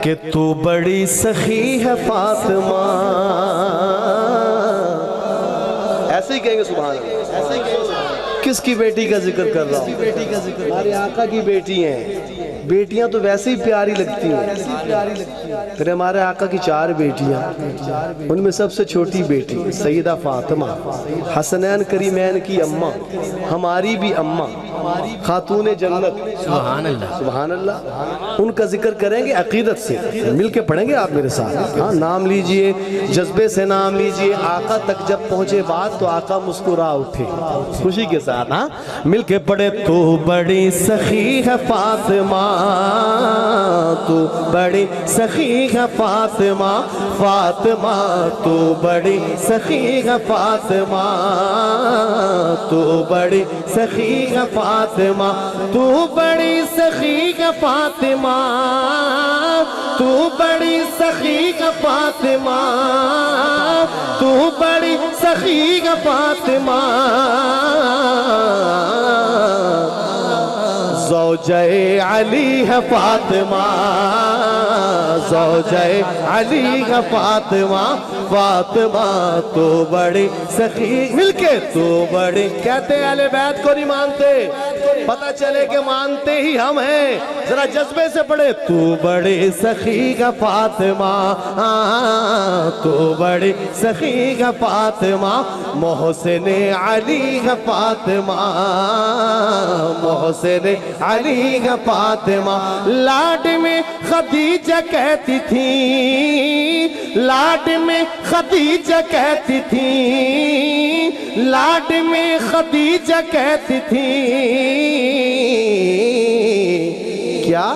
کہ تو بڑی سخی ہے فاطمہ. ایسے ہی کہیں گے سبحان اللہ. ایسے ہی کہیں گے. کس کی بیٹی کا ذکر کر رہا ہوں؟ ہمارے آقا کی بیٹی ہیں. بیٹیاں تو ویسے ہی پیاری لگتی ہیں. پھر ہمارے آقا کی 4 بیٹیاں، ان میں سب سے چھوٹی بیٹی سیدہ فاطمہ، حسنین کریمین کی اماں، ہماری بھی اماں، خاتون جنت. سبحان اللہ. سبحان اللہ. ان کا ذکر کریں گے عقیدت سے. مل کے پڑھیں گے آپ میرے ساتھ. ہاں نام لیجئے، جذبے سے نام لیجئے. آقا تک جب پہنچے بات تو آقا مسکرا اٹھے خوشی کے ساتھ. ہاں مل کے پڑھے. تو بڑی سخی ہے فاطمہ، تو بڑی سخی ہے فاطمہ، فاطمہ تو بڑی سخی ہے فاطمہ، تو بڑی سخی ہے فاطمہ، تو بڑی سخی ہے فاطمہ، تو بڑی سخی ہے فاطمہ، تو بڑی سخی ہے فاطمہ. زوجہ علی ہے فاطمہ، زوجہ علی ہے فاطمہ، فاطمہ تو بڑی سخی. مل کے تو بڑی. کہتے ہیں اہل بیت کو نہیں مانتے، پتہ چلے کہ مانتے ہی ہم ہیں. ذرا جذبے سے پڑھے. تو بڑی سخی ہے فاطمہ، تو بڑی سخی ہے فاطمہ، محسن علی ہے فاطمہ، محسن علی ہے فاطمہ. لاڈ میں خدیجہ کہتی تھی، لاڈ میں خدیجہ کہتی تھی، لاڈ میں خدیجہ کہتی تھی. کیا؟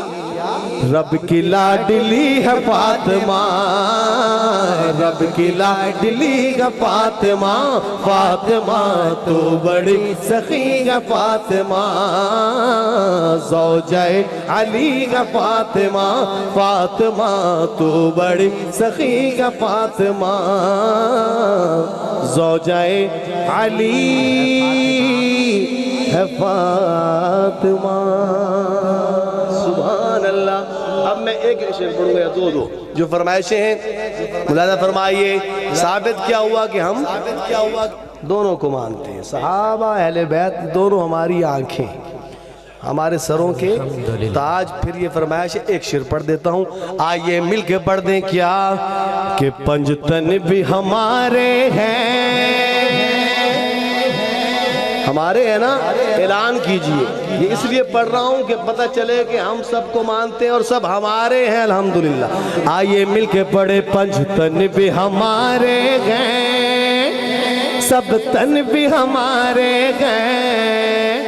رب کی لاڈلی ہے فاطمہ، رب کی لاڈلی ہے فاطمہ، فاطمہ تو بڑی سخی ہے فاطمہ، زوجہ علی ہے فاطمہ، فاطمہ تو بڑی سخی ہے فاطمہ، زوجہ علی ہے فاطمہ. سبحان اللہ. اب میں ایک شعر پڑھوں گا یا دو جو فرمائشیں ہیں ملاحظہ فرمائیے. ثابت کیا ہوا کہ ہم دونوں کو مانتے ہیں. صحابہ اہل بیت دونوں ہماری آنکھیں، ہمارے سروں کے تاج. پھر یہ فرمائش ایک شعر پڑھ دیتا ہوں، آئیے مل کے پڑھ دیں. کیا کہ پنجتن بھی ہمارے ہیں، ہمارے ہیں نا. اعلان کیجئے. یہ اس لیے پڑھ رہا ہوں کہ پتہ چلے کہ ہم سب کو مانتے ہیں اور سب ہمارے ہیں الحمدللہ. آئیے مل کے پڑھے. پنجتن بھی ہمارے ہیں، سب تن بھی ہمارے ہیں،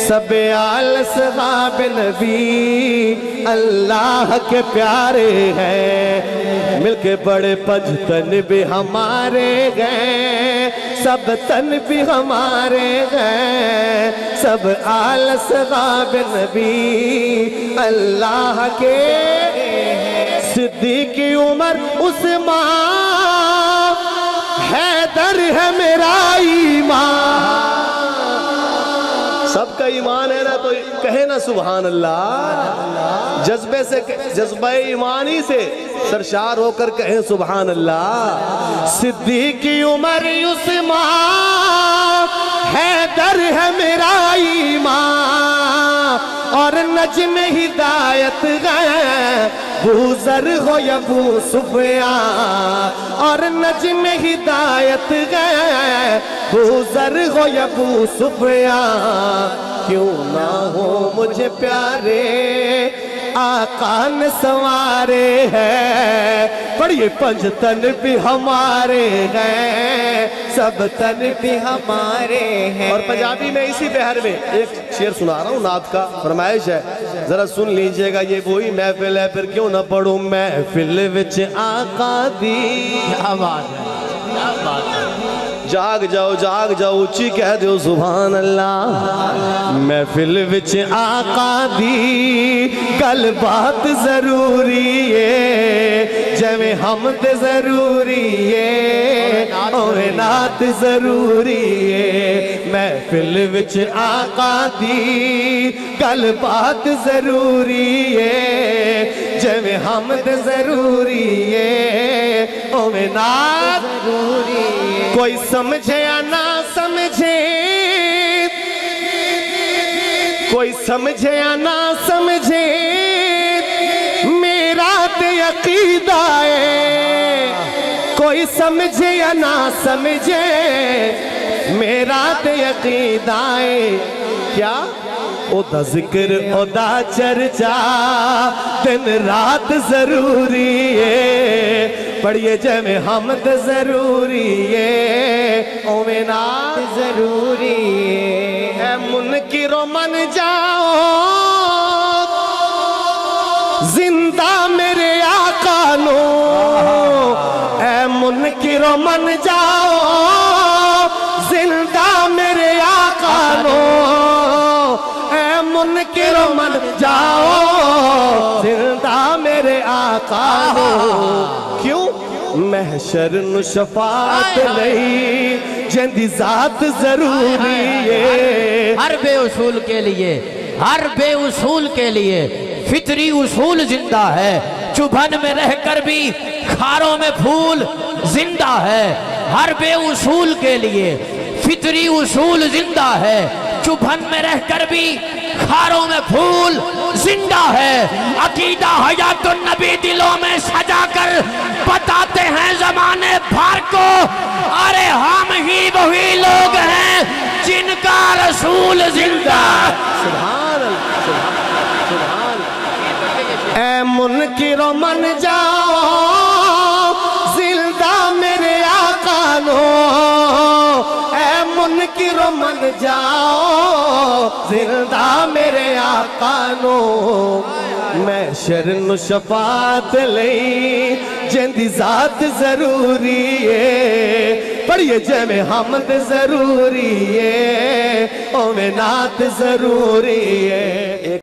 سب آل صحاب نبی اللہ کے پیارے ہیں. مل کے پڑھے. پنجتن بھی ہمارے ہیں، سب تن بھی ہمارے ہیں، سب آل صحاب نبی اللہ کے. صدیق عمر عثمان حیدر ہے میرا ایمان. سب کا ایمان ہے نا تو کہے نا سبحان اللہ. جذبے سے، جذبہ ایمانی سے سرشار ہو کر کہیں سبحان اللہ. صدیق عمر عثمان حیدر ہے میرا ایمان، اور نجم ہدایت ہے بوذر ہو یا ابو سفیان، اور نجم ہدایت ہے بوذر ہو یا ابو سفیان. کیوں نہ ہو مجھے پیارے آقا نے سنوارے ہیں. پڑھیے. پنجتن بھی ہمارے ہیں، سب تن بھی ہمارے ہیں. اور پنجابی میں اسی بہر میں ایک شعر سنا رہا ہوں، نعت کا فرمائش ہے، ذرا سن لیجئے گا. یہ وہی محفل ہے، پھر کیوں نہ پڑھوں. محفل وچ آقا دی. کیا بات ہے، کیا بات ہے. جاگ جاؤ، جاگ جاؤ، اچھی کہہ دیو سبحان اللہ. محفل وچ آقا دی گل بات ضروری ہے، جویں حمد ضروری ہے، اوے نات ضروری ہے محفل وچ آقا دی گل بات ضروری ہے جویں حمد ضروری ہے اوے نات ضروری ہے کوئی سمجھے یا نہ سمجھے کوئی سمجھے یا نہ سمجھے میرا تے عقیدہ ہے کوئی سمجھے یا نہ سمجھے میرا تے عقیدہ ہے کیا او دا ذکر او دا چرچا دن رات ضروری ہے پڑھئے جمع حمد ضروری ہے اوے نات ضروری ہے اے منکرو من جاؤ زندہ میرے آقا نو اے منکرو من جاؤ زندہ میرے آقا نو اے منکرو من جاؤ زندہ میرے آقا نو کیوں محشر نو شفاعت لئی جندی ذات ضروری ہے ہر بے اصول کے لیے ہر بے اصول کے لیے فطری اصول زندہ ہے چبھن میں رہ کر بھی کھاروں میں پھول زندہ ہے ہر بے اصول کے لیے فطری اصول زندہ ہے چبھن میں رہ کر بھی کھاروں میں پھول زندہ ہے عقیدہ حیات النبی دلوں میں سجا کر بتاتے ہیں زمانے بھر کو ارے ہم ہی وہی لوگ ہیں جن کا رسول زندہ سبحان اللہ سبحان اللہ اے منکرو من جاؤ زندہ میرے آقا نو اے منکرو من جاؤ زندہ میرے آقا نو محشر نو شفاعت لئی جندی ذات ضروری ہے پڑھئے جمع حمد ضروری ہے اوے نات ضروری ہے